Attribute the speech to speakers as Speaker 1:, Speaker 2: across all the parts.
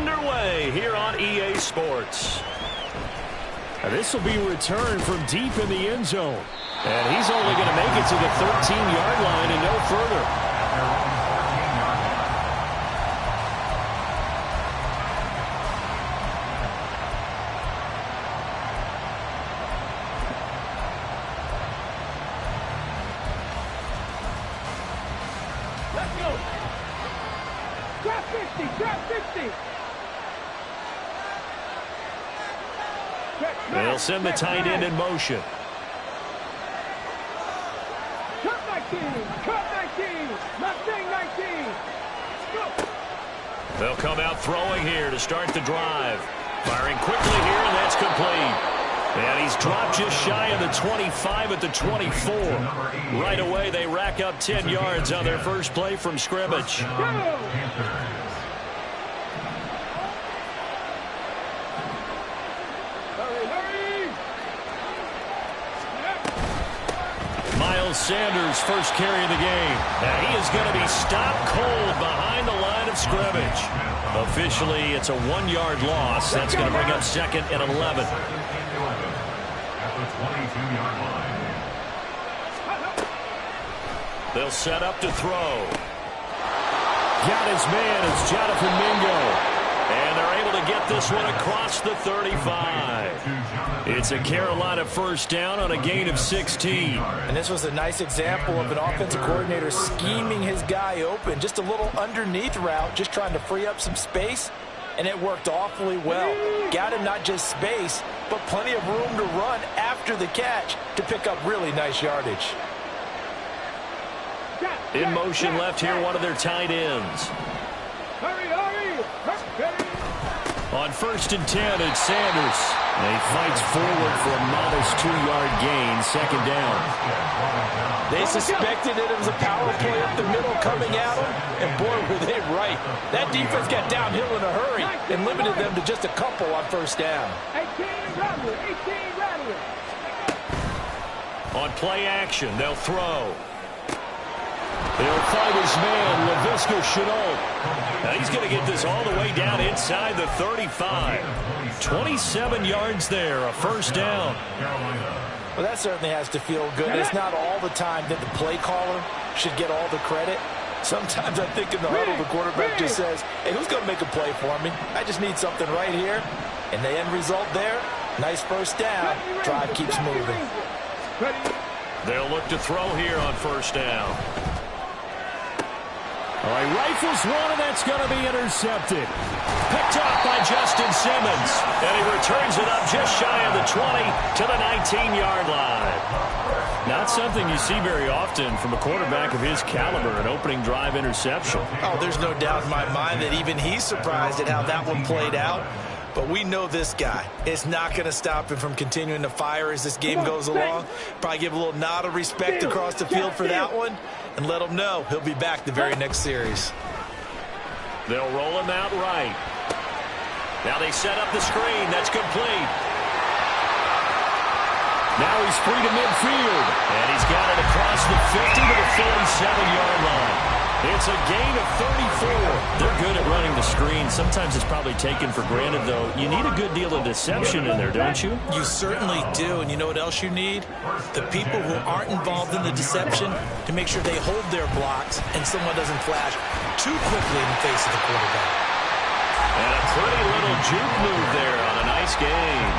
Speaker 1: underway here on EA Sports.
Speaker 2: This will be returned from deep in the end zone. And he's only going to make it to the 13-yard line and no further. They'll send the tight end in motion.
Speaker 3: Cut 19! Cut 19! Mustang 19! Go!
Speaker 1: They'll come out throwing here to start the drive. Firing quickly here, and that's complete. And he's dropped just shy of the 25 at the 24. Right away, they rack up 10 yards on their first play from scrimmage.
Speaker 3: Go!
Speaker 1: Sanders first carry of the game. Now he is going to be stopped cold behind the line of scrimmage. Officially, it's a 1-yard loss. That's going to bring up 2nd and 11. They'll set up to throw.
Speaker 2: Got his man. It's Jonathan Mingo.
Speaker 1: And they're able to get this one across the 35. It's a Carolina first down on a gain of 16.
Speaker 4: And this was a nice example of an offensive coordinator scheming his guy open. Just a little underneath route, just trying to free up some space. And it worked awfully well. Got him not just space, but plenty of room to run after the catch to pick up really nice yardage.
Speaker 1: In motion left here, one of their tight ends.
Speaker 3: Hurry, hurry!
Speaker 1: On 1st and 10, it's Sanders.
Speaker 2: And he fights forward for a modest 2-yard gain, 2nd down.
Speaker 4: They suspected that it was a power play up the middle coming at them, and boy, were they right. That defense got downhill in a hurry and limited them to just a couple on 1st down.
Speaker 3: 18 Radley.
Speaker 1: On play action, they'll throw. He'll find his man, Laviska Shenault. Now he's going to get this all the way down inside the 35. 27 yards there, a first down.
Speaker 4: Well, that certainly has to feel good. It's not all the time that the play caller should get all the credit. Sometimes I think in the huddle, the quarterback just says, hey, who's going to make a play for me? I just need something right here. And the end result there, nice first down. Drive keeps moving.
Speaker 1: They'll look to throw here on 1st down.
Speaker 2: All right, rifles one, and that's going to be intercepted. Picked off by Justin Simmons.
Speaker 1: And he returns it up just shy of the 20 to the 19-yard line.
Speaker 2: Not something you see very often from a quarterback of his caliber, an opening drive interception.
Speaker 4: Oh, there's no doubt in my mind that even he's surprised at how that one played out. But we know this guy. It's not going to stop him from continuing to fire as this game goes along. Probably give a little nod of respect across the field for that one and let him know he'll be back the very next series.
Speaker 1: They'll roll him out right. Now they set up the screen. That's complete.
Speaker 2: Now he's free to midfield.
Speaker 1: And he's got it across the 50 to the 47-yard line. It's a gain of 34.
Speaker 2: They're good at running the screen. Sometimes it's probably taken for granted, though. You need a good deal of deception in there, don't you?
Speaker 4: You certainly do. And you know what else you need? The people who aren't involved in the deception to make sure they hold their blocks and someone doesn't flash too quickly in the face of the quarterback.
Speaker 1: And a pretty little juke move there on a nice game.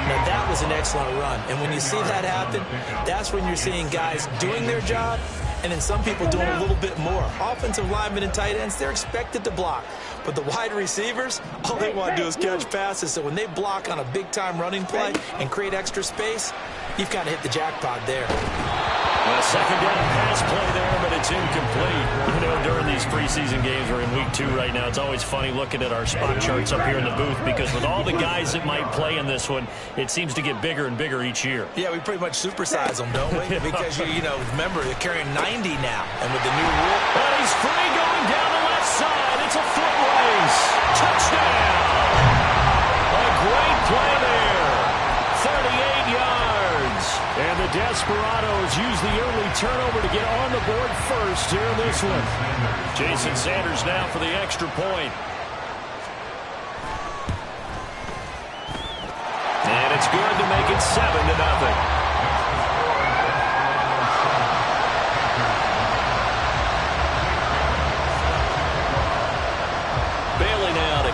Speaker 4: Now, that was an excellent run. And when you see that happen, that's when you're seeing guys doing their job and then some people doing a little bit more. Offensive linemen and tight ends, they're expected to block. But the wide receivers, all they want to do is catch passes. So when they block on a big-time running play and create extra space, you've kind of hit the jackpot there.
Speaker 1: A second down pass play there, but it's incomplete.
Speaker 2: You know, during these preseason games, we're in week 2 right now, it's always funny looking at our spot charts up here in the booth because with all the guys that might play in this one, it seems to get bigger and bigger each year.
Speaker 4: Yeah, we pretty much supersize them, don't we? Because, you know, remember, they're carrying 90 now. And with the new rule.
Speaker 1: And he's free going down the left side. It's a foot race. Touchdown. A great play there. 38 yards.
Speaker 2: And the Desperodes use the early turnover to get on the board first here in this one.
Speaker 1: Jason Sanders now for the extra point. It's 7-0.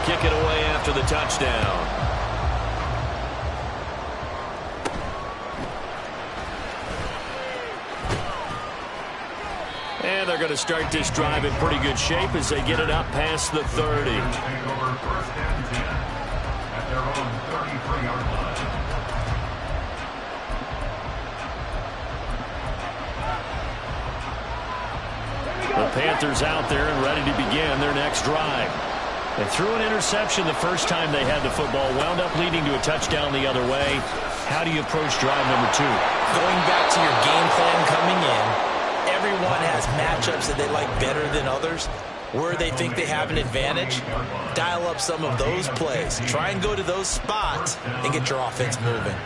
Speaker 1: Kick it away after the touchdown. And they're going to start this drive in pretty good shape as they get it up past the 30. The Panthers out there and ready to begin their next drive. They threw an interception the first time they had the football, wound up leading to a touchdown the other way. How do you approach drive number 2?
Speaker 4: Going back to your game plan coming in, everyone has matchups that they like better than others. Where they think they have an advantage, dial up some of those plays. Try and go to those spots and get your offense moving.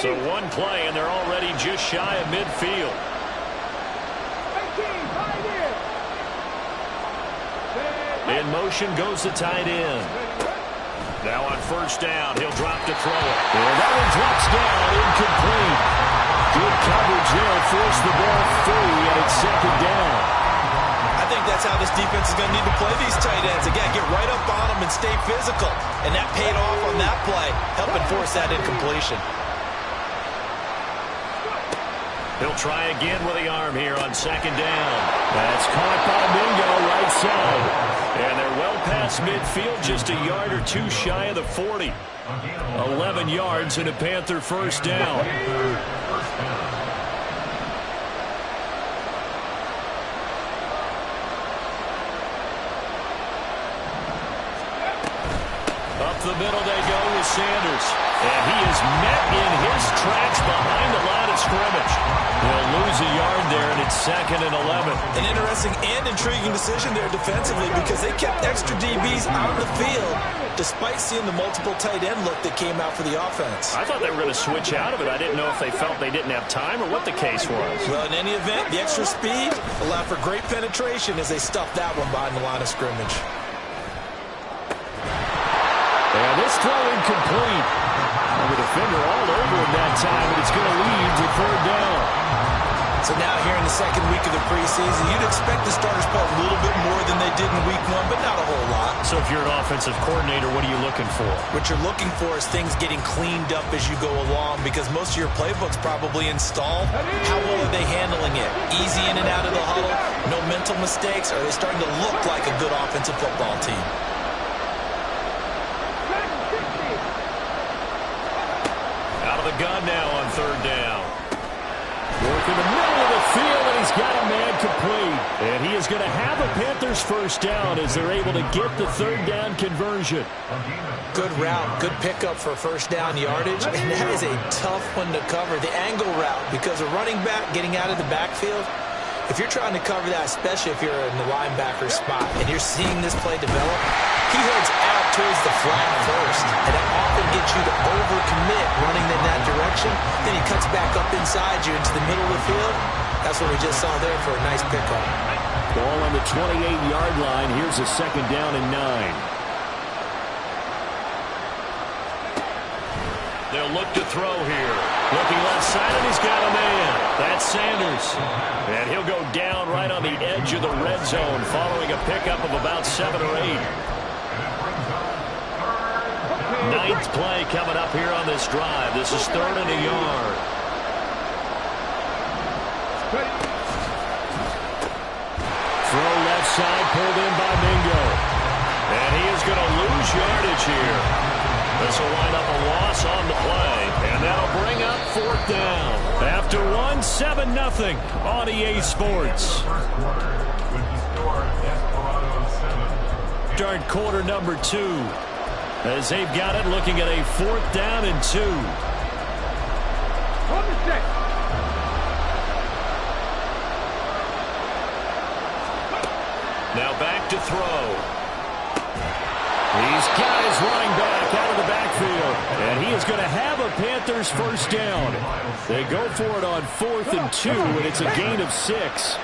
Speaker 1: So one play, and they're already just shy of midfield.
Speaker 3: 18,
Speaker 1: In motion goes the tight end. Now on first down, he'll drop to throw it. And that one drops down, incomplete. Good coverage there, forced the ball free, and it's second down.
Speaker 4: I think that's how this defense is going to need to play these tight ends. Again, get right up on them and stay physical. And that paid off on that play, helping force that incompletion.
Speaker 1: He'll try again with the arm here on second down. That's caught by Mingo right side. And they're well past midfield, just a yard or two shy of the 40. 11 yards and a Panther first down. Up the middle they go with Sanders. And he is met in his tracks behind the line of scrimmage. They'll lose a yard there, and it's 2nd and 11.
Speaker 4: An interesting and intriguing decision there defensively because they kept extra DBs on the field despite seeing the multiple tight end look that came out for the offense.
Speaker 1: I thought they were going to switch out of it. I didn't know if they felt they didn't have time or what the case was.
Speaker 4: Well, in any event, the extra speed allowed for great penetration as they stuffed that one behind the line of scrimmage.
Speaker 1: And this throw incomplete. The defender all over him that time, and it's going to lead to third down.
Speaker 4: So now here in the second week of the preseason, you'd expect the starters to play a little bit more than they did in week 1, but not a whole lot.
Speaker 1: So if you're an offensive coordinator, what are you looking for?
Speaker 4: What you're looking for is things getting cleaned up as you go along because most of your playbook's probably installed. How well are they handling it? Easy in and out of the huddle? No mental mistakes? Are they starting to look like a good offensive football team?
Speaker 1: The gun now on third down. Work in the middle of the field, and he's got a man complete. And he is going to have a Panthers first down as they're able to get the third down conversion.
Speaker 4: Good route, good pickup for first down yardage, and that is a tough one to cover. The angle route, because a running back getting out of the backfield, if you're trying to cover that, especially if you're in the linebacker spot, and you're seeing this play develop, he heads out towards the flat first, and that often gets you to overcommit running in that direction. Then he cuts back up inside you into the middle of the field. That's what we just saw there for a nice pickup.
Speaker 1: Ball on the 28-yard line. Here's a second down and 9. They'll look to throw here. Looking left side, and he's got a man. That's Sanders. And he'll go down right on the edge of the red zone following a pickup of about 7 or 8. Ninth play coming up here on this drive. This is 3rd and a yard. Throw left side, pulled in by Mingo. And he is going to lose yardage here. This will wind up a loss on the play. And that'll bring up 4th down. After 7-0 on EA Sports. Start quarter number 2. As they've got it, looking at a 4th down and 2. Now back to throw. He's got his running back out of the backfield. And he is going to have a Panthers first down. They go for it on 4th and 2, and it's a gain of 6.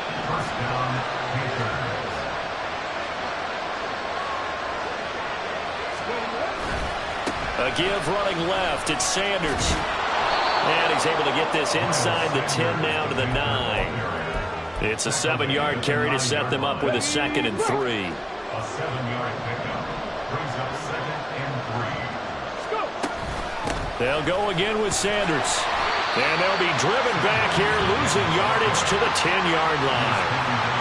Speaker 1: A give running left. It's Sanders. And he's able to get this inside the 10 now to the 9. It's a 7-yard carry to set them up with a 2nd and 3.
Speaker 5: A 7-yard pickup brings up 2nd and 3.
Speaker 1: They'll go again with Sanders. And they'll be driven back here, losing yardage to the 10-yard line.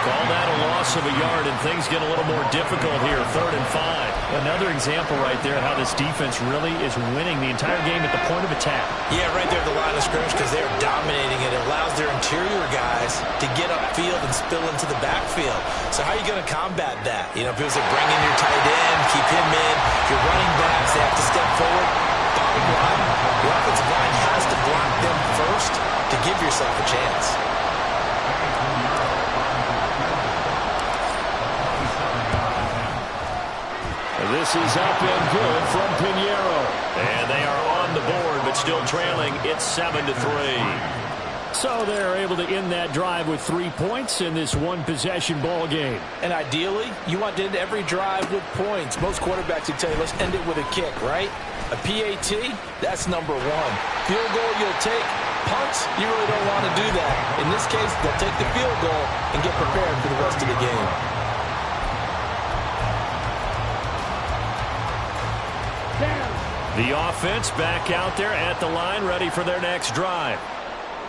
Speaker 1: Call that a loss of a yard, and things get a little more difficult here, 3rd and 5.
Speaker 2: Another example right there how this defense really is winning the entire game at the point of attack.
Speaker 4: Yeah, right there at the line of scrimmage because they're dominating it. It allows their interior guys to get upfield and spill into the backfield. So how are you going to combat that? You know, if it was like bring in your tight end, keep him in. Your running backs, they have to step forward. Bottom line, the offensive line has to block them first to give yourself a chance.
Speaker 1: This is up and good from Pinheiro.
Speaker 2: And they are on the board, but still trailing. It's 7-3.
Speaker 1: So they're able to end that drive with 3 points in this one-possession ball game.
Speaker 4: And ideally, you want to end every drive with points. Most quarterbacks would tell you, let's end it with a kick, right? A PAT, that's number 1. Field goal, you'll take. Punts, you really don't want to do that. In this case, they'll take the field goal and get prepared for the rest of the game.
Speaker 1: The offense back out there at the line, ready for their next drive.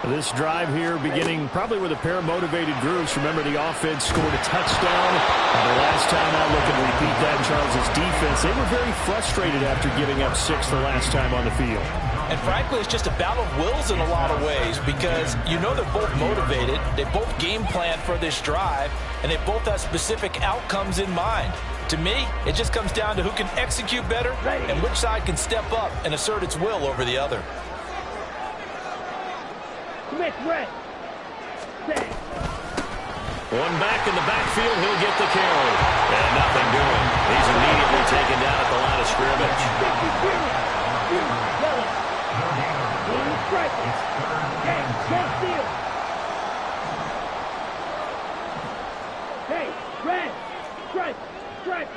Speaker 1: This drive here beginning probably with a pair of motivated groups. Remember, the offense scored a touchdown. And the last time out, looking to repeat that, Charles' defense, they were very frustrated after giving up 6 the last time on the field.
Speaker 4: And frankly, it's just a battle of wills in a lot of ways because you know they're both motivated. They both game plan for this drive, and they both have specific outcomes in mind. To me, it just comes down to who can execute better and which side can step up and assert its will over the other.
Speaker 3: Smith, red. Set.
Speaker 1: One back in the backfield, he'll get the carry. And nothing doing. He's immediately taken down at the line of scrimmage.
Speaker 3: Hey, red. Strike. Strike.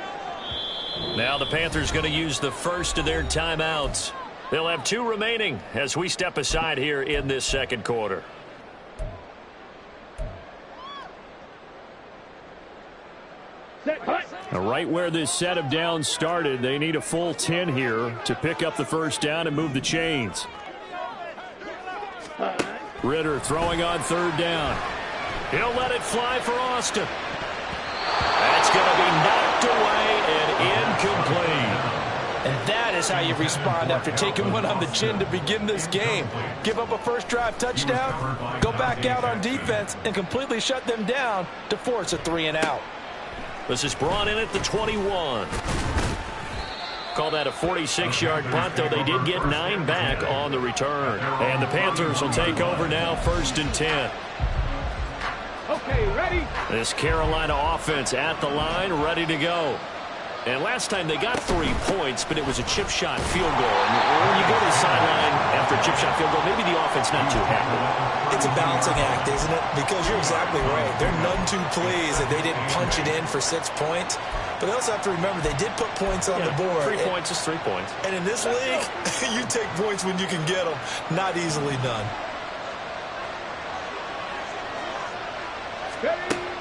Speaker 1: Now the Panthers going to use the first of their timeouts. They'll have 2 remaining as we step aside here in this second quarter. Now, right where this set of downs started, they need a full 10 here to pick up the first down and move the chains. Ritter throwing on 3rd down. He'll let it fly for Austin. That's going to be knocked away and incomplete.
Speaker 4: And that is how you respond after taking one on the chin to begin this game. Give up a first drive touchdown, go back out on defense, and completely shut them down to force a 3-and-out.
Speaker 1: This is brought in at the 21. Call that a 46-yard punt, though they did get 9 back on the return. And the Panthers will take over now, 1st and 10.
Speaker 3: Okay, ready?
Speaker 1: This Carolina offense at the line, ready to go. And last time they got 3 points, but it was a chip shot field goal. And when you go to the sideline after a chip shot field goal, maybe the offense not too happy.
Speaker 4: It's a balancing act, isn't it? Because you're exactly right. They're none too pleased that they didn't punch it in for 6 points. But they also have to remember they did put points on the board.
Speaker 1: 3 points is 3 points.
Speaker 4: And in this league, you take points when you can get them. Not easily done.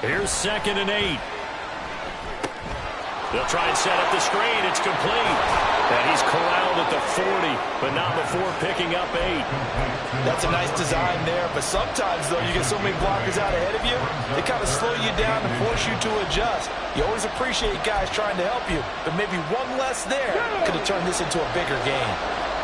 Speaker 1: Here's 2nd and 8. They'll try and set up the screen. It's complete. And he's corralled at the 40, but not before picking up 8.
Speaker 4: That's a nice design there, but sometimes, though, you get so many blockers out ahead of you, they kind of slow you down and force you to adjust. You always appreciate guys trying to help you, but maybe one less there could have turned this into a bigger game.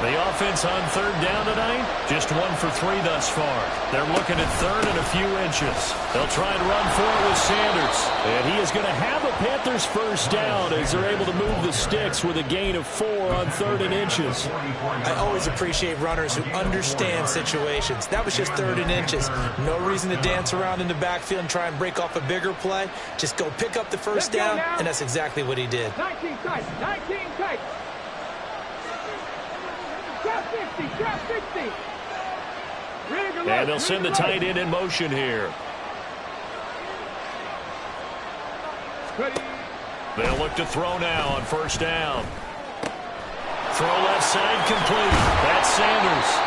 Speaker 2: The offense on third down tonight, just 1 for 3 thus far. They're looking at third and a few inches. They'll try and run for it with Sanders. And he is going to have a Panthers first down as they're able to move the sticks with a gain of 4 on third and inches.
Speaker 4: I always appreciate runners who understand situations. That was just third and inches. No reason to dance around in the backfield and try and break off a bigger play. Just go pick up the first down, and that's exactly what he did.
Speaker 3: 19 tight, 19 tight. Trap 50, trap 50.
Speaker 2: And they'll send the tight end in motion here. They'll look to throw now on first down. Throw left side complete. That's Sanders.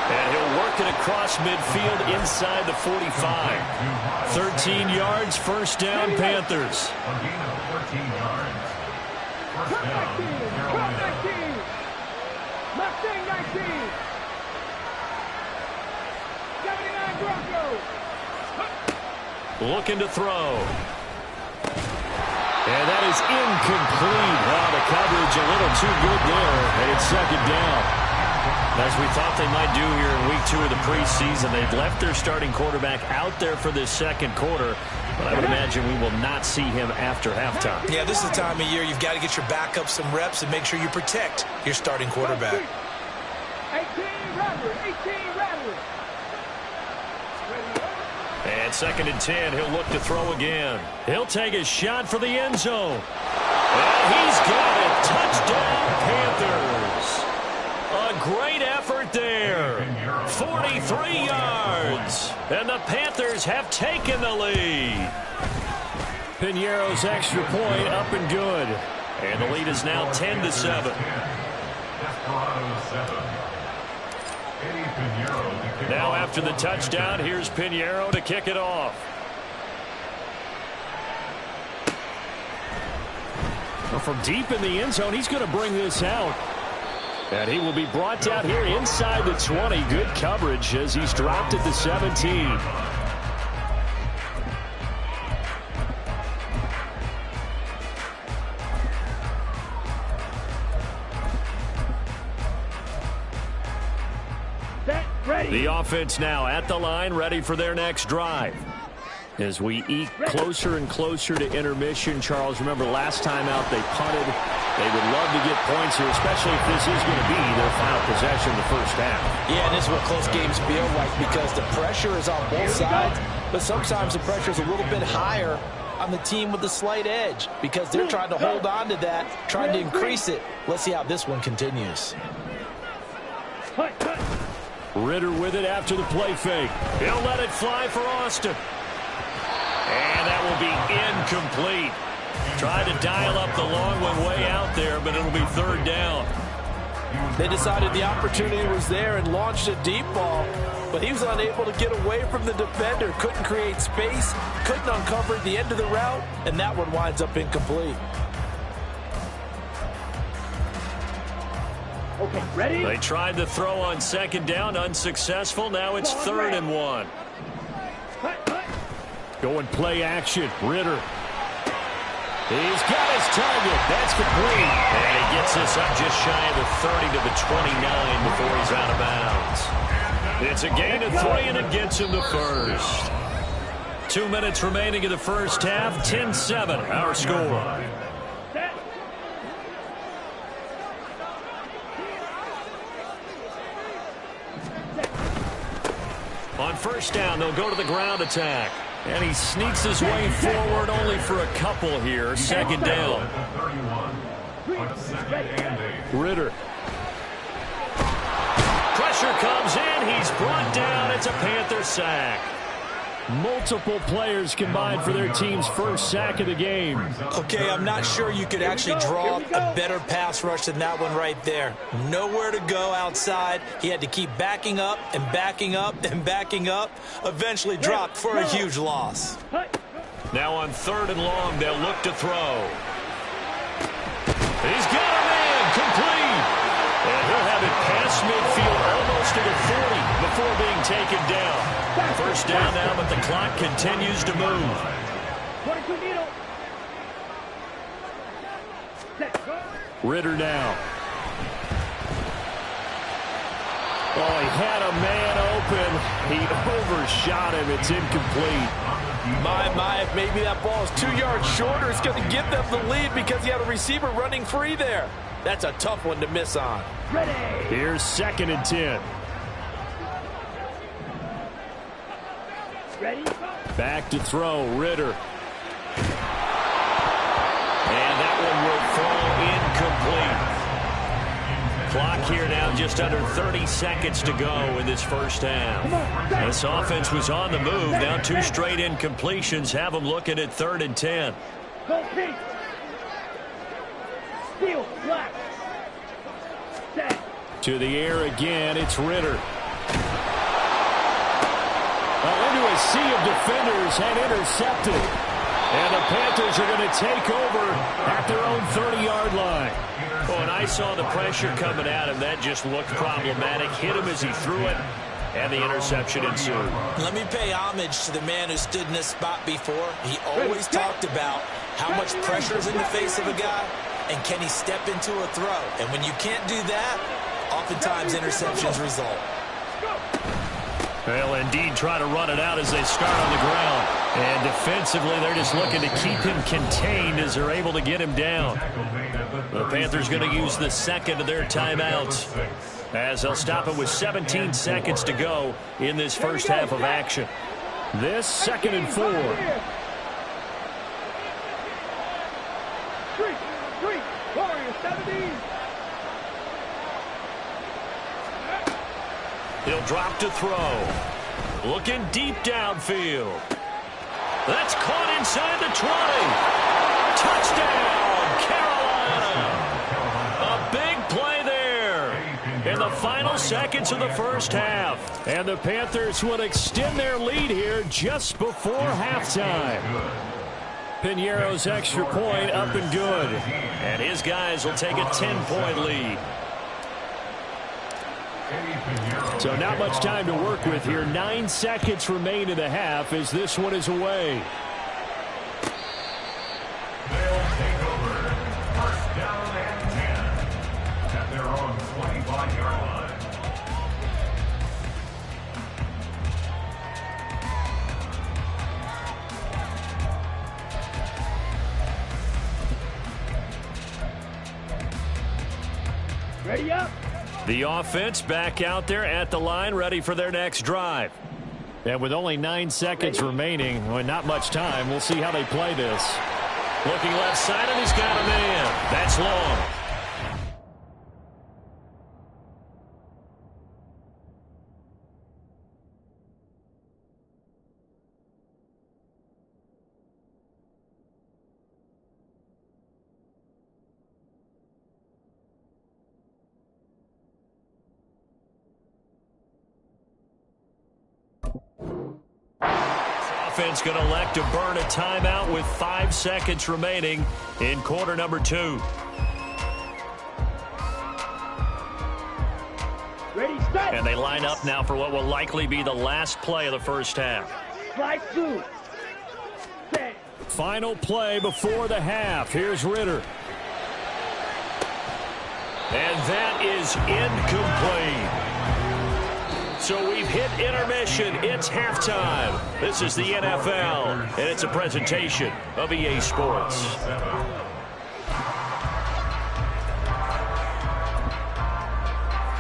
Speaker 2: And he'll work it across midfield inside the 45. 13 yards, first down, Panthers.
Speaker 5: A gain of 13 yards. First down, Carolina.
Speaker 3: 19. Mustang 19. 79 Broncos.
Speaker 2: Looking to throw. And that is incomplete. Wow, the coverage a little too good there. And it's second down. As we thought they might do here in week 2 of the preseason, they've left their starting quarterback out there for this second quarter. But I would imagine we will not see him after halftime.
Speaker 4: Yeah, this is the time of year you've got to get your backup some reps and make sure you protect your starting quarterback.
Speaker 3: 18 Rattler, 18 Rattler.
Speaker 2: And second and 10, he'll look to throw again. He'll take a shot for the end zone. And he's got it. Touchdown, Panthers. A great effort there. 43 yards. And the Panthers have taken the lead. Piñeiro's extra point up and good. And the lead is now 10-7.
Speaker 5: Desperodes 7.
Speaker 2: Now after the touchdown, here's Piñeiro to kick it off. Well, from deep in the end zone, he's going to bring this out. And he will be brought down here inside the 20. Good coverage as he's dropped at the 17. The offense now at the line, ready for their next drive. As we eke closer and closer to intermission, Charles, remember last time out they punted. They would love to get points here, especially if this is going to be their final possession in the first half.
Speaker 4: Yeah, and this is what close games feel like because the pressure is on both sides, but sometimes the pressure is a little bit higher on the team with the slight edge because they're trying to hold on to that, trying to increase it. Let's see how this one continues.
Speaker 2: Ritter with it after the play fake. He'll let it fly for Austin. And that will be incomplete. Tried to dial up the long one way out there, but it'll be third down.
Speaker 4: They decided the opportunity was there and launched a deep ball, but he was unable to get away from the defender, couldn't create space, couldn't uncover the end of the route, and that one winds up incomplete.
Speaker 3: Okay, ready?
Speaker 2: They tried to throw on second down, unsuccessful. Now it's third and 1. Going play action, Ritter. He's got his target. That's complete. And he gets this up just shy of the 30 to the 29 before he's out of bounds. It's a gain of 3, and it gets him the first. 2 minutes remaining in the first half. 10-7, our score. On first down, they'll go to the ground attack. And he sneaks his way forward only for a couple here. Second down. Ritter. Pressure comes in. He's brought down. It's a Panther sack. Multiple players combined for their team's first sack of the game.
Speaker 4: Okay, I'm not sure you could actually draw a better pass rush than that one right there. Nowhere to go outside. He had to keep backing up and backing up and backing up. Eventually dropped for a huge loss.
Speaker 2: Now on third and long, they'll look to throw. He's got a man, complete. And he'll have it past midfield almost to the 40 before being taken down. First down now, but the clock continues to move.
Speaker 3: 22 needle.
Speaker 2: Ritter now. Oh, he had a man open. He overshot him. It's incomplete.
Speaker 4: My, if maybe that ball is 2 yards shorter, it's going to give them the lead because he had a receiver running free there. That's a tough one to miss on.
Speaker 3: Ready.
Speaker 2: Here's 2nd and 10.
Speaker 3: Ready.
Speaker 2: Back to throw, Ritter. And that one will fall incomplete. Clock here now just under 30 seconds to go in this first half. This offense was on the move. Now 2 straight incompletions have them looking at 3rd and 10.
Speaker 3: Go pink. Steel, black. Set.
Speaker 2: To the air again, it's Ritter. Into a sea of defenders and intercepted. And the Panthers are going to take over at their own 30-yard line. Oh, and I saw the pressure coming at him. That just looked problematic. Hit him as he threw it, and the interception ensued.
Speaker 4: Let me pay homage to the man who stood in this spot before. He always talked about how much pressure is in the face of a guy, and can he step into a throw. And when you can't do that, oftentimes interceptions result.
Speaker 2: They'll indeed try to run it out as they start on the ground. And defensively, they're just looking to keep him contained as they're able to get him down. The Panthers going to use the 2nd of their timeouts as they'll stop it with 17 seconds to go in this first half of action. This 2nd and 4.
Speaker 3: 3, Warriors 17.
Speaker 2: He'll drop to throw. Looking deep downfield. That's caught inside the 20. Touchdown, Carolina. A big play there in the final seconds of the first half. And the Panthers will extend their lead here just before halftime. Piñeiro's extra point up and good. And his guys will take a 10-point lead. So not much time to work with here. 9 seconds remain in the half as this one is away.
Speaker 5: They'll take over. First down and 10 at their own 25-yard line.
Speaker 3: Ready up.
Speaker 2: The offense back out there at the line, ready for their next drive. And with only 9 seconds remaining, well, not much time, we'll see how they play this. Looking left side, and he's got a man. That's long. Offense going to elect to burn a timeout with 5 seconds remaining in quarter number 2.
Speaker 3: Ready, set.
Speaker 2: And they line up now for what will likely be the last play of the first half.
Speaker 3: Slide through. Set.
Speaker 2: Final play before the half. Here's Ritter. And that is incomplete. So we've hit intermission. It's halftime. This is the NFL, and it's a presentation of EA Sports.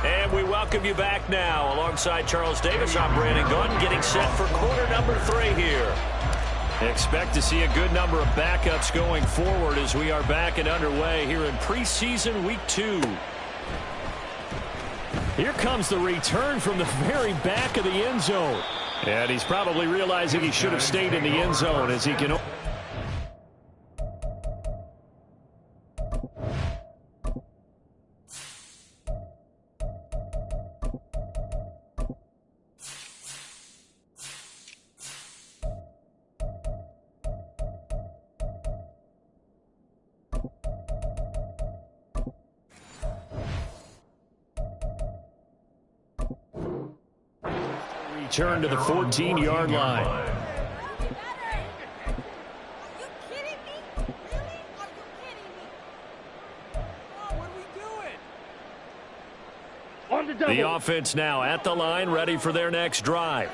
Speaker 2: And we welcome you back now. Alongside Charles Davis, I'm Brandon Gunn, getting set for quarter number 3 here. Expect to see a good number of backups going forward as we are back and underway here in preseason week 2. Here comes the return from the very back of the end zone. And he's probably realizing he should have stayed in the end zone as he can... Return to the 14-yard line.
Speaker 6: Are you kidding me? Really? Are you kidding me?
Speaker 3: On the a double.
Speaker 1: The offense now at the line, ready for their next drive.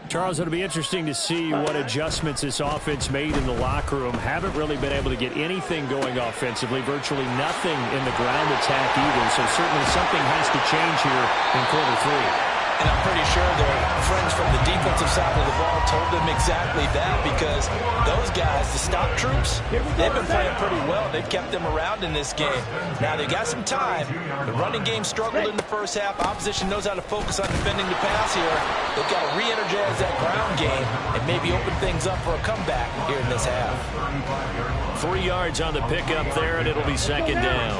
Speaker 2: Charles, it'll be interesting to see what adjustments this offense made in the locker room. Haven't really been able to get anything going offensively, virtually nothing in the ground attack either. So certainly something has to change here in quarter 3.
Speaker 4: And I'm pretty sure their friends from the defensive side of the ball told them exactly that, because those guys, the stop troops, they've been playing pretty well. They've kept them around in this game. Now, they've got some time. The running game struggled in the first half. Opposition knows how to focus on defending the pass here. They've got to re-energize that ground game and maybe open things up for a comeback here in this half.
Speaker 1: 3 yards on the pickup there, and it'll be second down.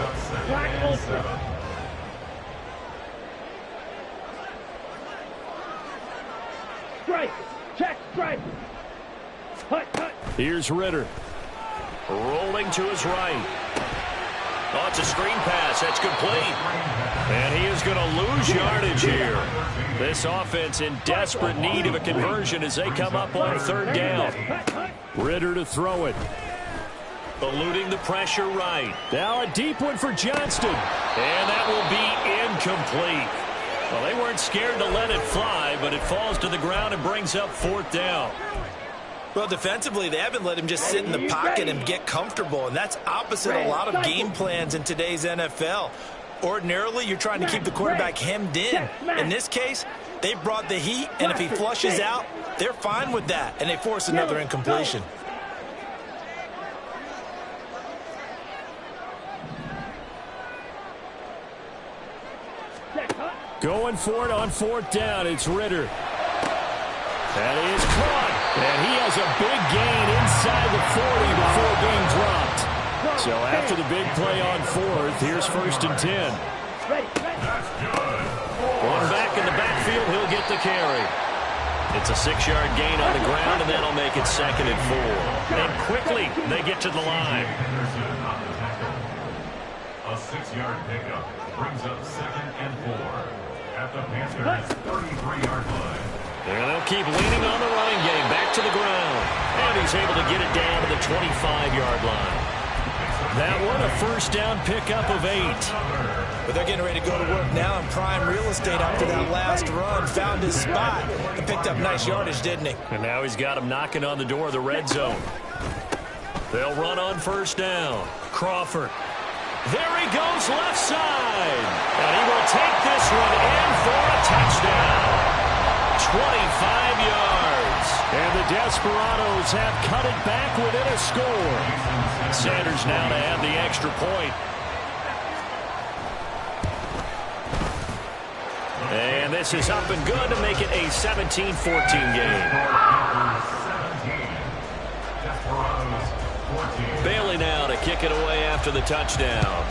Speaker 3: Strike. Check. Strike. Cut.
Speaker 1: Here's Ritter. Rolling to his right. Oh, it's a screen pass. That's complete. And he is going to lose yardage here. This offense in desperate need of a conversion as they come up on third down.
Speaker 2: Ritter to throw it.
Speaker 1: Eluding the pressure right.
Speaker 2: Now a deep one for Johnston.
Speaker 1: And that will be incomplete. Well, they weren't scared to let it fly, but it falls to the ground and brings up fourth down.
Speaker 4: Well, defensively, they haven't let him just sit in the pocket and get comfortable, and that's opposite a lot of game plans in today's NFL. Ordinarily, you're trying to keep the quarterback hemmed in. In this case, they brought the heat, and if he flushes out, they're fine with that, and they force another incompletion.
Speaker 2: Going for it on fourth down. It's Ritter.
Speaker 1: That is caught.
Speaker 2: And he has a big gain inside the 40 before being dropped. So after the big play on fourth, here's 1st and 10.
Speaker 1: One back in the backfield, he'll get the carry. It's a 6-yard gain on the ground, and that'll make it 2nd and 4. And quickly, they get to the line.
Speaker 5: A 6-yard pickup brings up 2nd and 4 at the Panthers' 33-yard line.
Speaker 1: And they'll keep leaning on the running game, back to the ground. And he's able to get it down to the 25-yard line.
Speaker 2: That one, a first down pickup of 8.
Speaker 4: But they're getting ready to go to work now in prime real estate after that last run. Found his spot and picked up nice yardage, didn't he?
Speaker 1: And now he's got him knocking on the door of the red zone. They'll run on first down. Crawford. There he goes left side. And he will take this one in for a touchdown. 25 yards.
Speaker 2: And the Desperodes have cut it back within a score.
Speaker 1: Sanders now to add the extra point. And this is up and good to make it a 17-14 game. Bailey now to kick it away after the touchdown.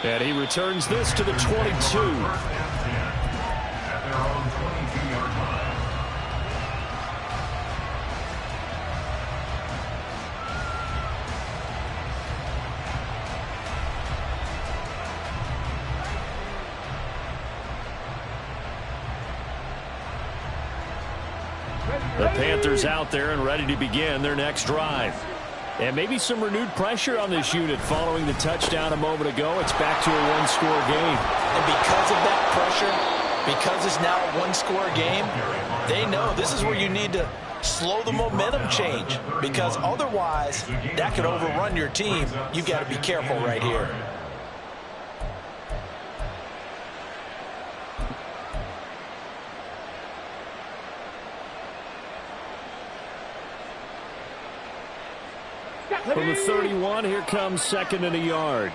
Speaker 2: And he returns this to the 22.
Speaker 1: The Panthers out there and ready to begin their next drive.
Speaker 2: And maybe some renewed pressure on this unit following the touchdown a moment ago. It's back to a one-score game.
Speaker 4: And because of that pressure, because it's now a one-score game, they know this is where you need to slow the momentum change, because otherwise that could overrun your team. You've got to be careful right here.
Speaker 2: From the 31, here comes 2nd and a yard.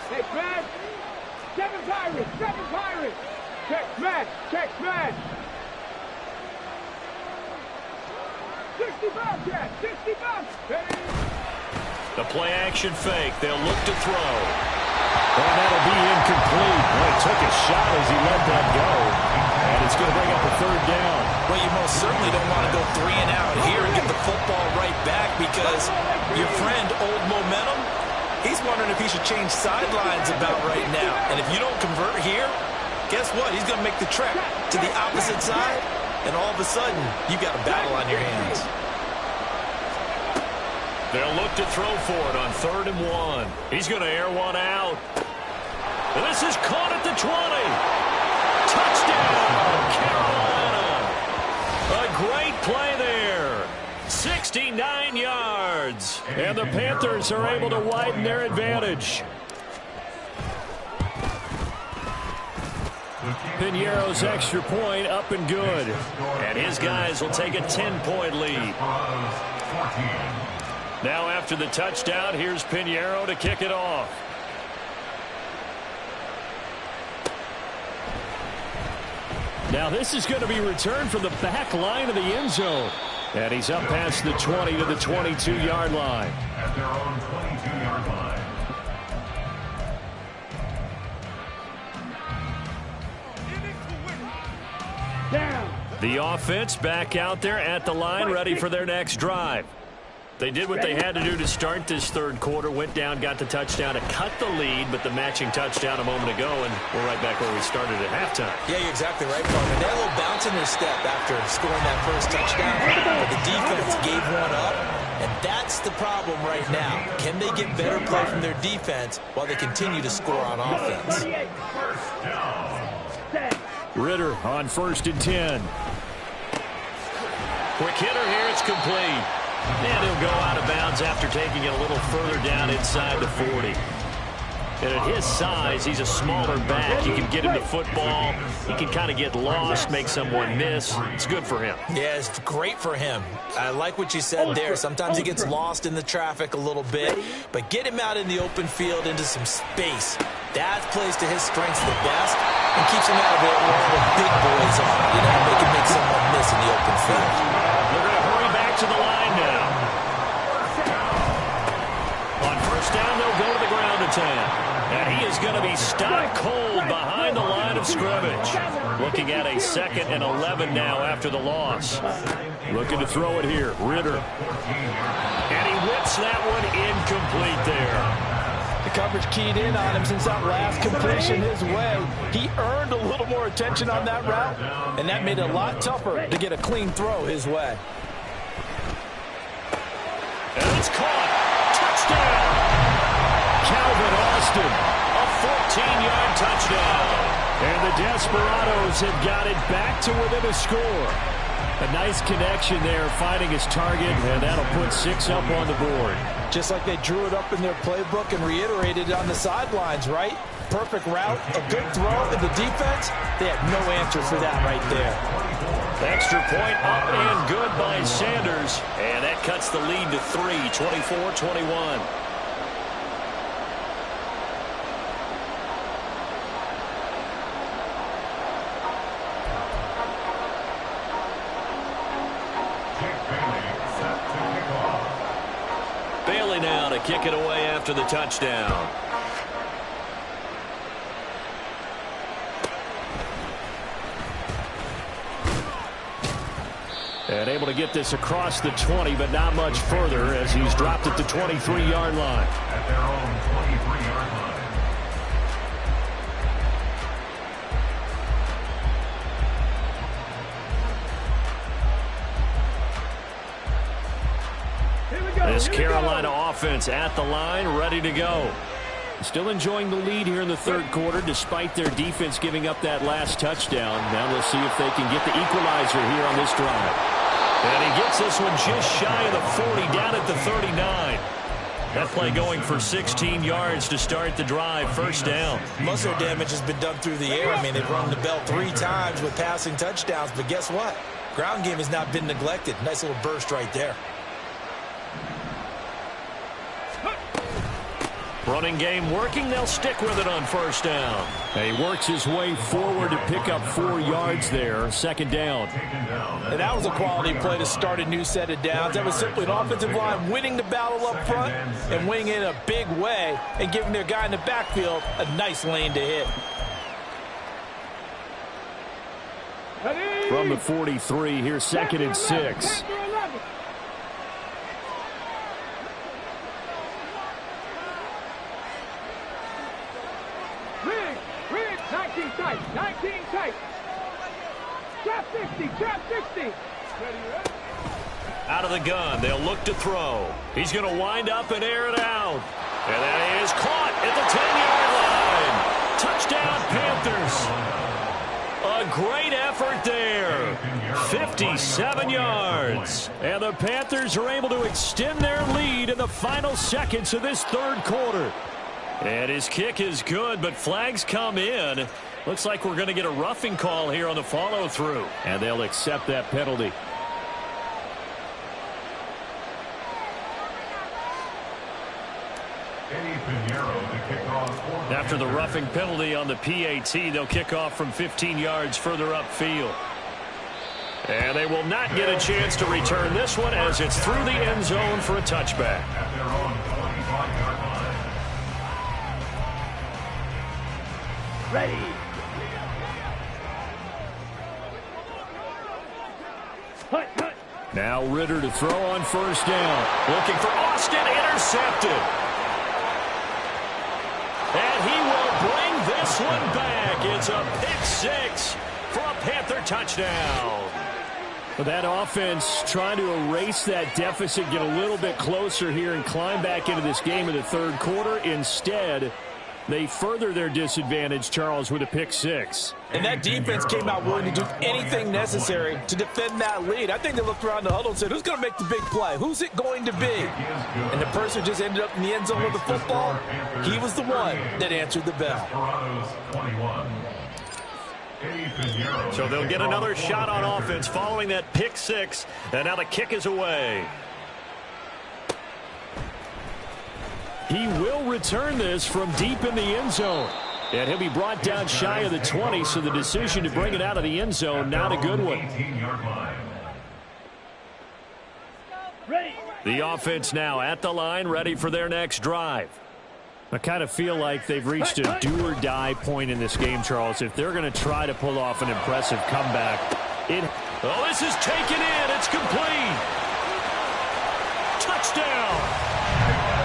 Speaker 3: Hey, Brad. Seven Pirates. Check smash. 60 bucks, yeah, 60 bucks. Hey.
Speaker 1: The play-action fake. They'll look to throw.
Speaker 2: And that'll be incomplete. Boy, he took a shot as he let that go. And it's going to bring up a 3rd down.
Speaker 4: Well, you most certainly don't want to go 3 and out here and get the football right back, because your friend, Old Momentum, he's wondering if he should change sidelines about right now. And if you don't convert here, guess what? He's going to make the trek to the opposite side, and all of a sudden, you've got a battle on your hands.
Speaker 1: They'll look to throw for it on 3rd and 1. He's going to air one out. And this is caught at the 20. Touchdown, Carolina. A great play there. 69 yards. And the Panthers are able to widen their advantage. Piñeiro's extra point up and good. And his guys will take a 10-point lead. Now after the touchdown, here's Piñeiro to kick it off. Now this is going to be returned from the back line of the end zone. And he's up past the 20 to the 22-yard line.
Speaker 5: At their own 22-yard line.
Speaker 1: The offense back out there at the line, ready for their next drive. They did what they had to do to start this 3rd quarter, went down, got the touchdown to cut the lead, but the matching touchdown a moment ago, and we're right back where we started at halftime.
Speaker 4: Yeah, you're exactly right, partner. They had a little bounce in their step after scoring that first touchdown, but the defense gave one up, and that's the problem right now. Can they get better play from their defense while they continue to score on offense?
Speaker 1: Ritter on 1st and 10. Quick hitter here, it's complete. And he'll go out of bounds after taking it a little further down inside the 40. And at his size, he's a smaller back. You can get him the football. He can kind of get lost, make someone miss. It's good for him.
Speaker 4: Yeah, it's great for him. I like what you said there. Sometimes he gets lost in the traffic a little bit, but get him out in the open field into some space. That plays to his strengths the best and keeps him out of it where all the big boys are. You know, they can make someone miss in the open field.
Speaker 1: They're going to hurry back to the line now. On 1st down, they'll go to the ground attack. And he is going to be stopped cold behind the line of scrimmage. Looking at a 2nd and 11 now after the loss. Looking to throw it here. Ritter. And he whips that one incomplete there.
Speaker 2: The coverage keyed in on him since that last completion his way. He earned a little more attention on that route, and that made it a lot tougher to get a clean throw his way.
Speaker 1: And it's caught. Touchdown. Calvin Austin, a 14-yard touchdown. And the Desperodes have got it back to within a score. A nice connection there, finding his target, and that'll put 6 up on the board.
Speaker 2: Just like they drew it up in their playbook and reiterated it on the sidelines, right? Perfect route, a good throw, and the defense, they had no answer for that right there.
Speaker 1: Extra point up and good by Sanders, and that cuts the lead to 3, 24-21. Bailey now to kick it away after the touchdown. And able to get this across the 20, but not much further as he's dropped at the 23-yard line.
Speaker 5: At their own 23-yard line.
Speaker 1: This Carolina offense at the line, ready to go. Still enjoying the lead here in the 3rd quarter, despite their defense giving up that last touchdown. Now they'll see if they can get the equalizer here on this drive. And he gets this one just shy of the 40, down at the 39. That play going for 16 yards to start the drive, 1st down.
Speaker 4: Most of their damage has been done through the air. I mean, they've rung the bell 3 times with passing touchdowns, but guess what? Ground game has not been neglected. Nice little burst right there.
Speaker 1: Running game working. They'll stick with it on 1st down. And he works his way forward to pick up 4 yards there. 2nd down.
Speaker 2: And that was a quality play to start a new set of downs. That was simply an offensive line winning the battle up front and winning it in a big way and giving their guy in the backfield a nice lane to hit.
Speaker 1: From the 43, here's 2nd and 6.
Speaker 3: Rig, 19 tight, 19 tight. Trap 60, trap 60. Ready, ready?
Speaker 1: Out of the gun, they'll look to throw. He's going to wind up and air it out. And that is caught at the 10-yard line. Touchdown, Panthers. A great effort there. 57 yards. And the Panthers are able to extend their lead in the final seconds of this third quarter. And his kick is good, but flags come in. Looks like we're going to get a roughing call here on the follow-through. And they'll accept that penalty. After the roughing penalty on the PAT, they'll kick off from 15 yards further upfield. And they will not get a chance to return this one as it's through the end zone for a touchback.
Speaker 3: Ready.
Speaker 1: Now Ritter to throw on first down. Looking for Austin, intercepted. And he will bring this one back. It's a pick six for a Panther touchdown. That offense trying to erase that deficit, get a little bit closer here and climb back into this game in the third quarter. Instead, they further their disadvantage, Charles, with a pick six.
Speaker 4: And that defense came out willing to do anything necessary to defend that lead. I think they looked around the huddle and said, who's going to make the big play? Who's it going to be? And the person who just ended up in the end zone with the football, he was the one that answered the bell.
Speaker 1: So they'll get another shot on offense following that pick six. And now the kick is away. He will return this from deep in the end zone. And he'll be brought down shy of the 20, so the decision to bring it out of the end zone, not a good one. The offense now at the line, ready for their next drive. I kind of feel like they've reached a do-or-die point in this game, Charles. If they're going to try to pull off an impressive comeback. Oh, this is taken in. It's complete. Touchdown.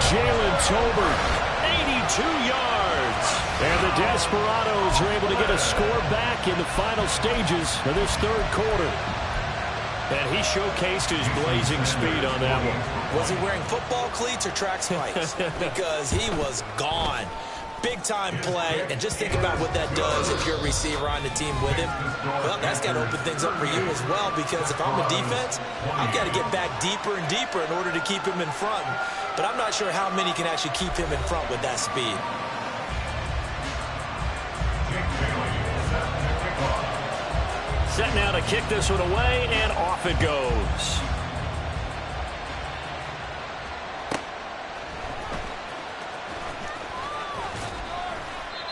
Speaker 1: Jalen Tolbert, 82 yards. And the Desperados are able to get a score back in the final stages of this third quarter. And he showcased his blazing speed on that one.
Speaker 4: Was he wearing football cleats or track spikes? Because he was gone. Big-time play, and just think about what that does if you're a receiver on the team with him. Well, that's got to open things up for you as well, because if I'm a defense, I've got to get back deeper and deeper in order to keep him in front. But I'm not sure how many can actually keep him in front with that speed.
Speaker 1: Set now to kick this one away, and off it goes.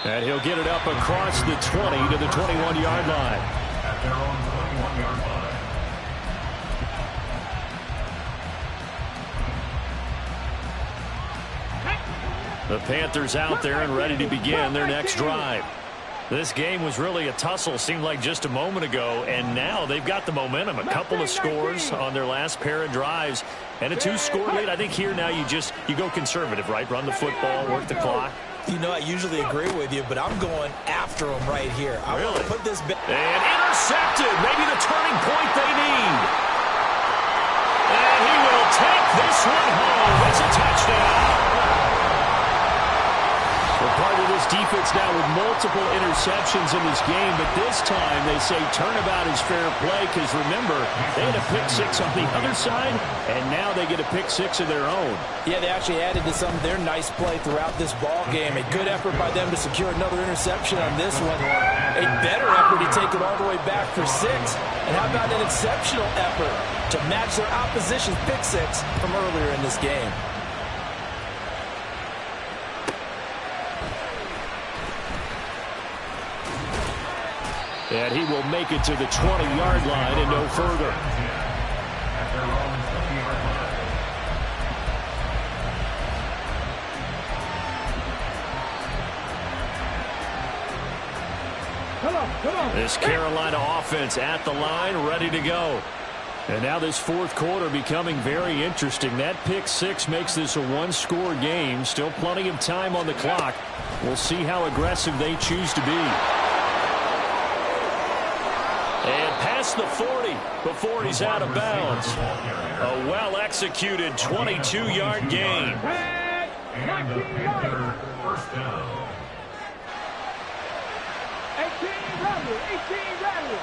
Speaker 1: And he'll get it up across the 20 to the 21-yard line.
Speaker 5: At their own 21-yard line.
Speaker 1: The Panthers out there and ready to begin their next drive. This game was really a tussle, seemed like just a moment ago, and now they've got the momentum. A couple of scores on their last pair of drives and a 2-score lead. I think here now you go conservative, right? Run the football, work the clock.
Speaker 4: You know, I usually agree with you, but I'm going after him right here. I want to put this back.
Speaker 1: And intercepted. Maybe the turning point they need. And he will take this one home. It's a touchdown. We're part of this defense now with multiple interceptions in this game, but this time they say turnabout is fair play because, remember, they had a pick six on the other side, and now they get a pick six of their own.
Speaker 4: Yeah, they actually added to some of their nice play throughout this ball game. A good effort by them to secure another interception on this one. A better effort to take it all the way back for 6. And how about an exceptional effort to match their opposition's pick six from earlier in this game?
Speaker 1: And he will make it to the 20-yard line and no further.
Speaker 5: At their own 20-yard line.
Speaker 3: Come on.
Speaker 1: This Carolina offense at the line, ready to go. And now this fourth quarter becoming very interesting. That pick six makes this a 1-score game. Still plenty of time on the clock. We'll see how aggressive they choose to be. And pass across the 40 before he's out of bounds. A well-executed 22-yard gain.
Speaker 5: And the first down.
Speaker 3: 18 Rattler, 18 Rattler.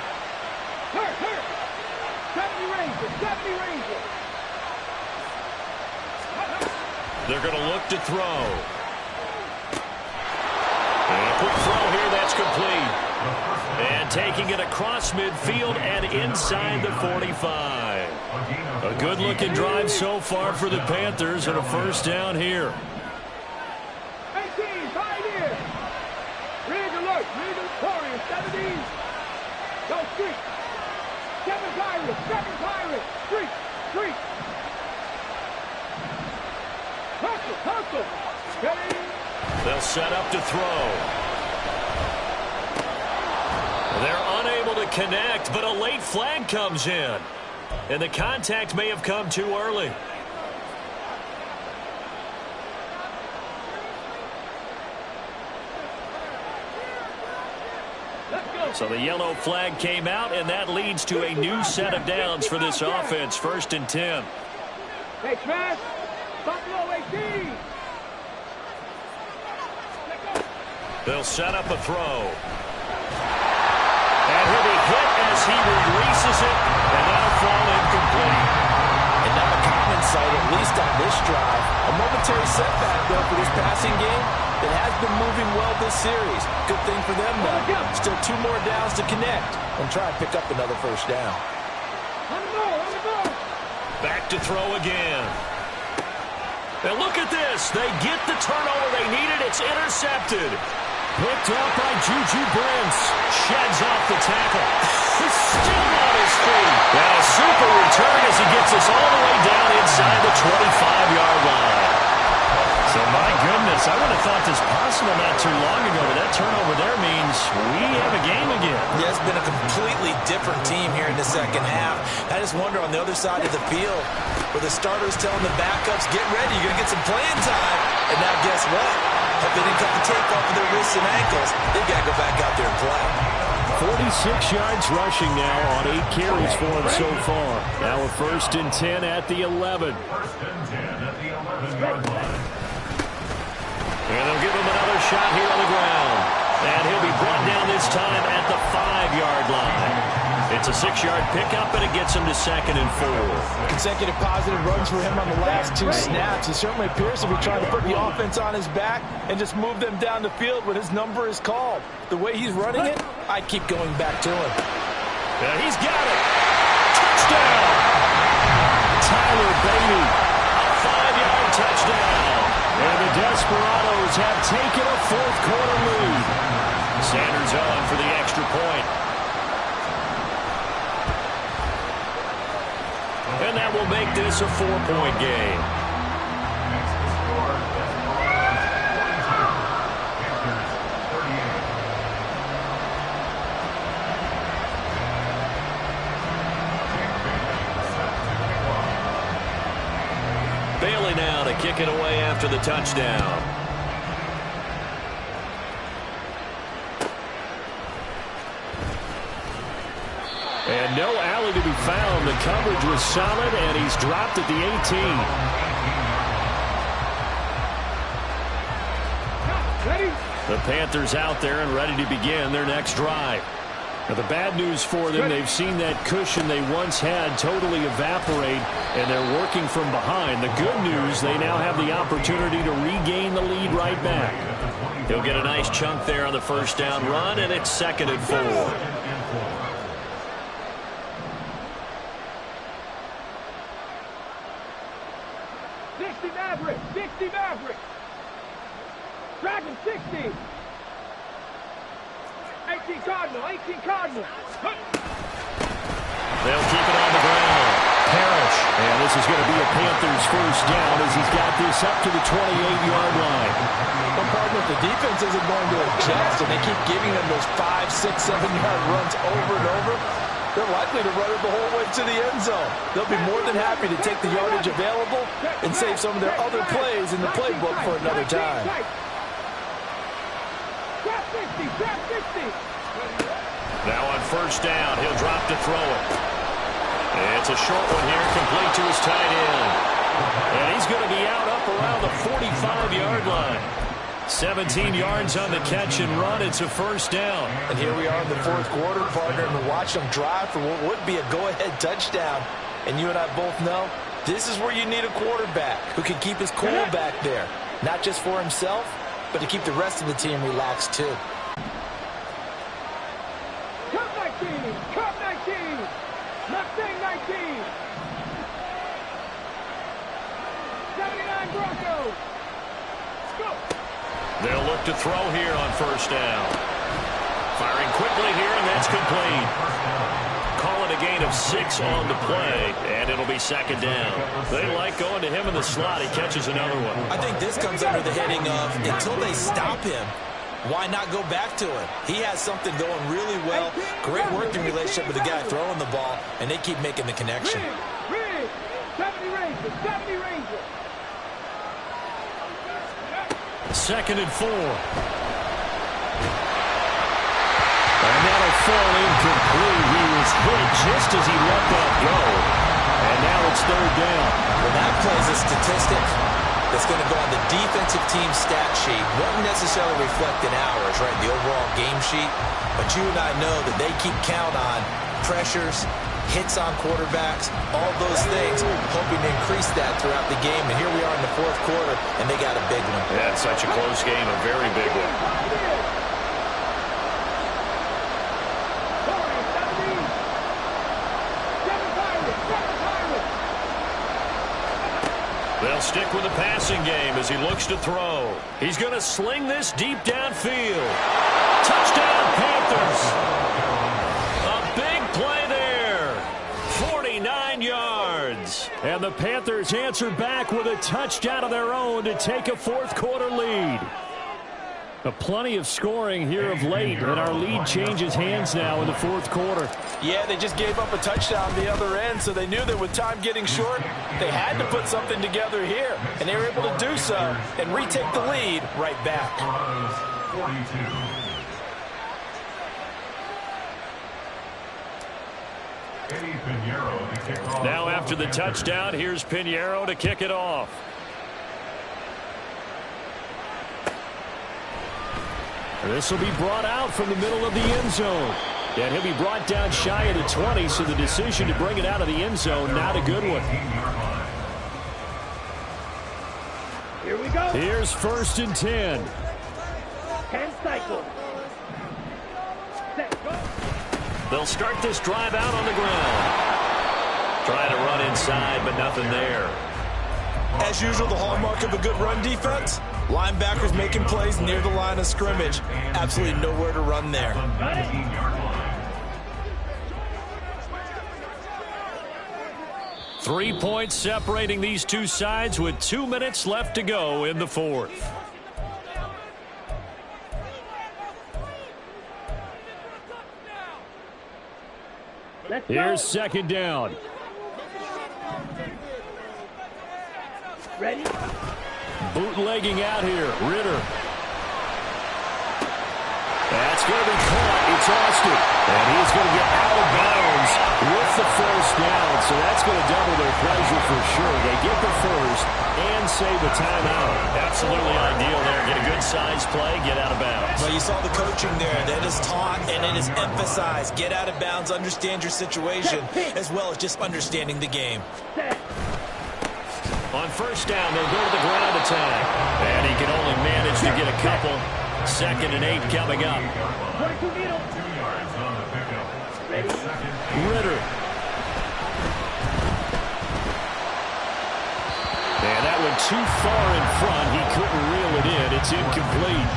Speaker 3: Hurt. 70 Rangers, 70 Rangers.
Speaker 1: They're going to look to throw. And a quick throw here, that's complete. And taking it across midfield and inside the 45. A good-looking drive so far for the Panthers and a first down here.
Speaker 3: 18, Pioneer. Rig alert, Warriors, 17. Go street. 7 Pirates, street. Hustle. Ready.
Speaker 1: They'll set up to throw. They're unable to connect, but a late flag comes in. And the contact may have come too early. So the yellow flag came out, and that leads to a new set of downs for this offense. 1st and 10.
Speaker 3: Hey, Trash. Buffalo 18.
Speaker 1: They'll set up a throw. And he'll be hit as he releases it, and that'll fall incomplete.
Speaker 4: And now a common sight, at least on this drive. A momentary setback, though, for this passing game. It has been moving well this series. Good thing for them, though. Still 2 more downs to connect and try and pick up another first down.
Speaker 3: On the ball.
Speaker 1: Back to throw again. And look at this. They get the turnover they needed. It's intercepted. Picked up by Juju Brents. Sheds off the tackle. He's still on his feet. And a super return as he gets us all the way down inside the 25-yard line. So, my goodness, I would have thought this possible not too long ago, but that turnover there means we have a game again.
Speaker 4: Yeah, it's been a completely different team here in the second half. I just wonder on the other side of the field where the starters telling the backups, get ready, you're going to get some playing time. And now guess what? If they didn't cut the tape off of their wrists and ankles, they've got to go back out there and play.
Speaker 1: 46 yards rushing now on 8 carries for him so far. Now a 1st and 10 at the 11.
Speaker 5: 1st and 10 at the 11-yard line.
Speaker 1: And they'll give him another shot here on the ground. And he'll be brought down this time at the 5-yard line. It's a 6-yard pickup, and it gets him to 2nd and 4.
Speaker 4: Consecutive positive runs for him on the last 2 snaps. He certainly appears to be trying to put the offense on his back and just move them down the field when his number is called. The way he's running it, I'd keep going back to him.
Speaker 1: And he's got it. Touchdown. Tyler Beatty. A 5-yard touchdown. And the Desperodes have taken a 4th-quarter lead. Sanders on for the extra point. And that will make this a 4-point game. Bailey now to kick it away after the touchdown. And no alley to be found. The coverage was solid, and he's dropped at the 18.
Speaker 3: Ready?
Speaker 1: The Panthers out there and ready to begin their next drive. Now, the bad news for them, they've seen that cushion they once had totally evaporate, and they're working from behind. The good news, they now have the opportunity to regain the lead right back. He'll get a nice chunk there on the 1st down run, and it's 2nd and 4.
Speaker 3: Maverick. Dragon 60. 18 Cardinal.
Speaker 1: They'll keep it on the ground. Parrish. And this is going to be a Panthers 1st down as he's got this up to the 28-yard line.
Speaker 4: Well, partner, if the defense isn't going to adjust and they keep giving them those 5, 6, 7-yard runs over and over, they're likely to run it the whole way to the end zone. They'll be more than happy to take the yardage available and save some of their other plays in the playbook for another time.
Speaker 3: Trap 60.
Speaker 1: Now on first down. He'll drop to throw it. It's a short one here, complete to his tight end. And he's going to be out up around the 45-yard line. 17 yards on the catch and run. It's a first down.
Speaker 4: And here we are in the fourth quarter, partner, and watch them drive for what would be a go-ahead touchdown. And you and I both know this is where you need a quarterback who can keep his cool back there. Not just for himself, but to keep the rest of the team relaxed too.
Speaker 3: Cup 19! Cup 19! Mustang 19! 79 Broncos! Let's go!
Speaker 1: They'll look to throw here on first down. Firing quickly here, and that's complete. Call it a gain of 6 on the play, and it'll be second down. They like going to him in the slot. He catches another one.
Speaker 4: I think this comes under the heading of until they stop him, why not go back to him? He has something going really well. Great working relationship with the guy throwing the ball, and they keep making the connection.
Speaker 3: Rig! 70 Rangers! 70 Rangers!
Speaker 1: Second and 4. And that'll fall incomplete. He was hit just as he let that go. And now it's third down.
Speaker 4: Well, that plays a statistic that's going to go on the defensive team stat sheet. Won't necessarily reflect in ours, right, the overall game sheet. But you and I know that they keep count on pressures, hits on quarterbacks, all those things, hoping to increase that throughout the game. And here we are in the fourth quarter, and they got a big one.
Speaker 1: Yeah, it's such a close game, a very big one. They'll stick with the passing game as he looks to throw. He's going to sling this deep downfield. Touchdown, Panthers. A big play there. 49 yards. And the Panthers answer back with a touchdown of their own to take a fourth quarter lead. Plenty of scoring here of late, and our lead changes hands now in the fourth quarter.
Speaker 4: Yeah, they just gave up a touchdown the other end, so they knew that with time getting short, they had to put something together here, and they were able to do so and retake the lead right back.
Speaker 5: 42.
Speaker 1: Now after the touchdown, here's Pinheiro to kick it off. This will be brought out from the middle of the end zone. And he'll be brought down shy of the 20, so the decision to bring it out of the end zone, not a good one.
Speaker 3: Here we go.
Speaker 1: Here's first and 10.
Speaker 3: 10 cycles. Set, go.
Speaker 1: They'll start this drive out on the ground. Trying to run inside, but nothing there.
Speaker 4: As usual, the hallmark of a good run defense, linebackers making plays near the line of scrimmage. Absolutely nowhere to run there.
Speaker 1: 3 points separating these two sides with 2 minutes left to go in the fourth. Here's second down.
Speaker 3: Ready?
Speaker 1: Bootlegging out here, Ritter. That's going to be caught. It's Austin. And he's going to get out of bounds with the first down. So that's going to double their pleasure for sure. They get the first and save a timeout. Absolutely ideal there. Get a good size play, get out of bounds.
Speaker 4: Well, you saw the coaching there. That is taught and it is emphasized. Get out of bounds, understand your situation, as well as just understanding the game.
Speaker 1: On first down, they'll go to the ground attack. And he can only manage to get a couple. Second and 8 coming up.
Speaker 3: 22 needle.
Speaker 5: 2 yards on the pickup.
Speaker 3: Ready?
Speaker 1: Ritter. And that went too far in front. He couldn't reel it in. It's incomplete.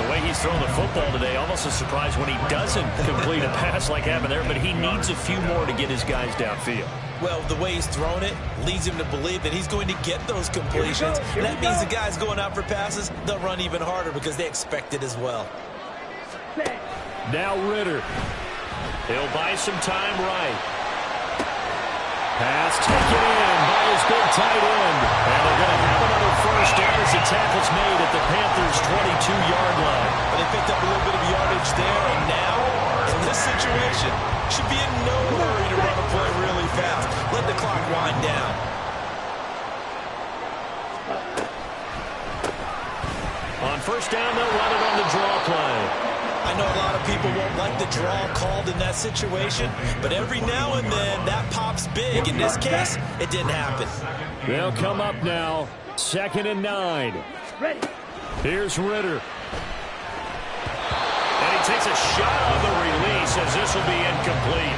Speaker 1: The way he's thrown the football today, almost a surprise when he doesn't complete a pass like happened there, but he needs a few more to get his guys downfield.
Speaker 4: Well, the way he's thrown it leads him to believe that he's going to get those completions. And that means the guys going out for passes, they'll run even harder because they expect it as well.
Speaker 1: Now Ritter. He'll buy some time right. Pass taken in by his big tight end. And they're going to have another first down as the tackle's made at the Panthers' 22-yard line.
Speaker 4: But they picked up a little bit of yardage there, and now in this situation, should be in no hurry to run a play really fast. Let the clock wind down.
Speaker 2: On first down, they'll run it on the draw play.
Speaker 4: I know a lot of people won't like the draw called in that situation, but every now and then that pops big. In this case, it didn't happen.
Speaker 2: They'll come up now. 2nd and 9.
Speaker 3: Ready.
Speaker 2: Here's Ritter. And he takes a shot on the release as this will be incomplete.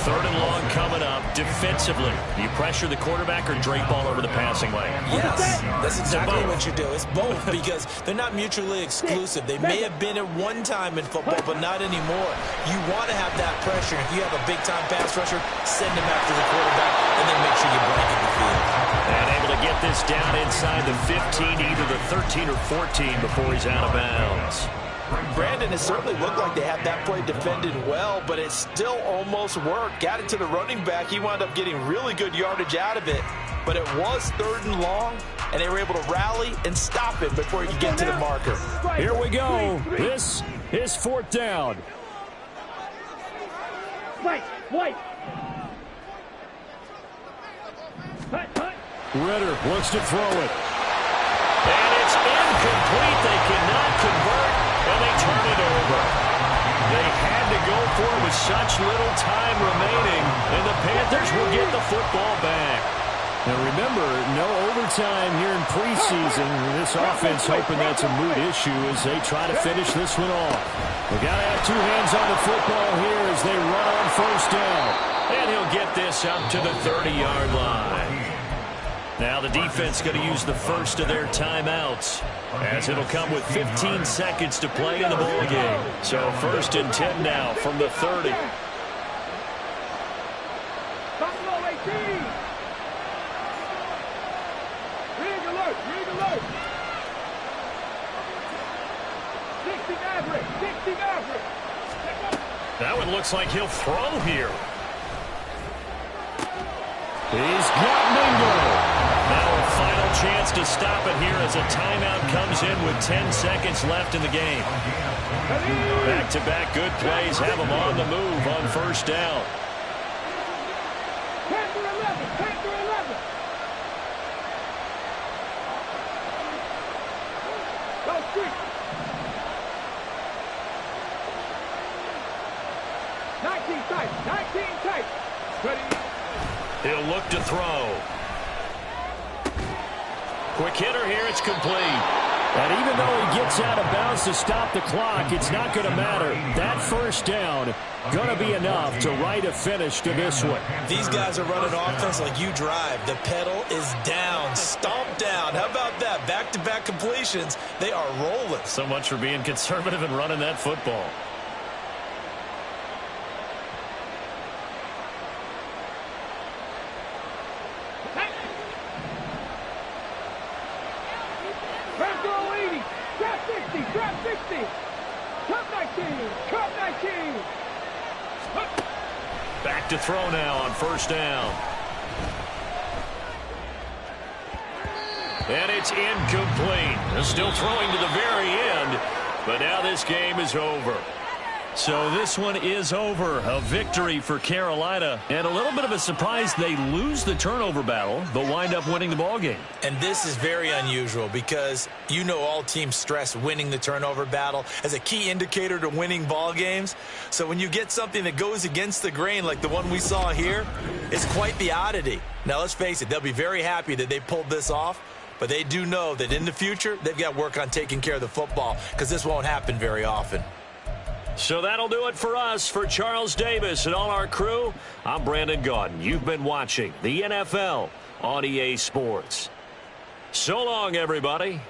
Speaker 2: 3rd and long coming up. Defensively, you pressure the quarterback or drape ball over the passing lane?
Speaker 4: Yes, that's exactly what you do. It's both because they're not mutually exclusive. They may have been at one time in football, but not anymore. You want to have that pressure. If you have a big-time pass rusher, send him after the quarterback, and then make sure you blanket the field.
Speaker 2: And able to get this down inside the 15, either the 13 or 14 before he's out of bounds.
Speaker 4: Brandon, it certainly looked like they had that play defended well, but it still almost worked. Got it to the running back. He wound up getting really good yardage out of it, but it was 3rd and long, and they were able to rally and stop it before he could get to the marker.
Speaker 2: Here we go. This is 4th down.
Speaker 3: White. Hut.
Speaker 2: Ritter looks to throw it. And it's incomplete. They cannot convert, and they turn it over. They had to go for it with such little time remaining, and the Panthers will get the football back. Now remember, no overtime here in preseason. This offense hoping that's a moot issue as they try to finish this one off. They got to have 2 hands on the football here as they run on 1st down. And he'll get this up to the 30-yard line. Now the defense going to use the first of their timeouts, as it'll come with 15 seconds to play in the ball game. So 1st and 10 now from the 30.
Speaker 3: Buffalo 18. Rig alert. 60 Maverick.
Speaker 2: That one looks like he'll throw here. He's got Mingo. Now a final chance to stop it here as a timeout comes in with 10 seconds left in the game. Back-to-back good plays have them on the move on 1st down.
Speaker 3: Panther 11. Go street. 19 tight. Ready.
Speaker 2: He'll look to throw. Quick hitter here, it's complete. And even though he gets out of bounds to stop the clock, it's not going to matter. That 1st down going to be enough to write a finish to this one.
Speaker 4: These guys are running offense like you drive. The pedal is down, stomped down. How about that? Back-to-back completions. They are rolling.
Speaker 2: So much for being conservative and running that football. Back to throw now on 1st down. And it's incomplete. They're still throwing to the very end, but now this game is over. So this one is over. A victory for Carolina. And a little bit of a surprise, they lose the turnover battle, but wind up winning the ball game.
Speaker 4: And this is very unusual because you know all teams stress winning the turnover battle as a key indicator to winning ball games. So when you get something that goes against the grain like the one we saw here, it's quite the oddity. Now let's face it, they'll be very happy that they pulled this off, but they do know that in the future, they've got to work on taking care of the football because this won't happen very often.
Speaker 2: So that'll do it for us. For Charles Davis and all our crew, I'm Brandon Gaudin. You've been watching the NFL on EA Sports. So long, everybody.